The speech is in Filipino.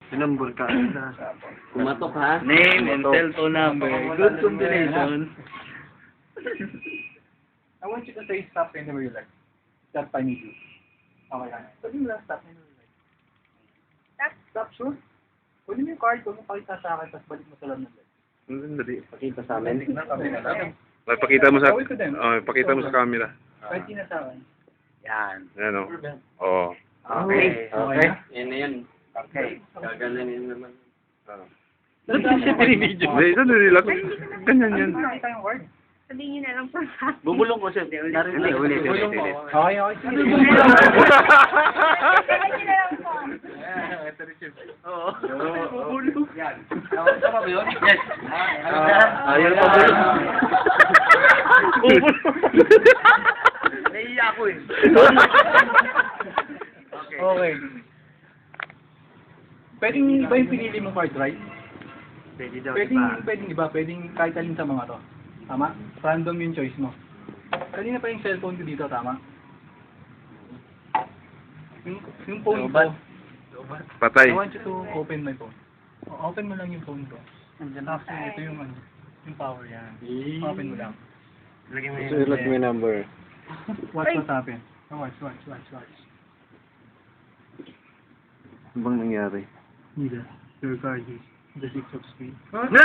Sinambol ka. Kumatok ha? Name and cellphone number. Good combination. I want you to say stop whenever you like. Stop I need you. Okay lang. Pwede mo lang stop whenever you like. Stop. Stop, sure. Pwede mo yung card, huwag mo pakita sa akin, tapos balik mo sa lang ng light. Dali. Pakita sa amin. Pakita mo sa... Show it to them. pakita mo sa camera. Kahit di na sa akin. Yan. Yan o. Oo. Okay. Okay. Yan na yan. Okay. Gagaling naman. Ano siya pinibidyo? Hindi, sandali lang. Ganyan yan. Nakita yung card? Sabihin niyo na lang po sa akin. Bubulong ko siya. Hindi, ulit. Okay, okay. Sige. Sabihin niyo na lang po. Oo. Bubulong. Yan. Tama ba yun? Yes. Ayaw pa ba? Naiiyak ako eh. Okay. Okay. Pwedeng iba yung pinili mong card, right? Pwede daw Pwedeng iba. Pwedeng kahit alin sa mga to. Tama? Random yung choice mo. Kanina pa yung cellphone ko dito, tama? Yung phone ko. Patay. I want you to open my phone. Open mo lang yung phone ko. Actually, ito yung yung power yan. Open mo lang. Sulat mo yung number. Watch what happen. Watch. Ano bang nangyari? Neither. Your card is the 6 of spades. No!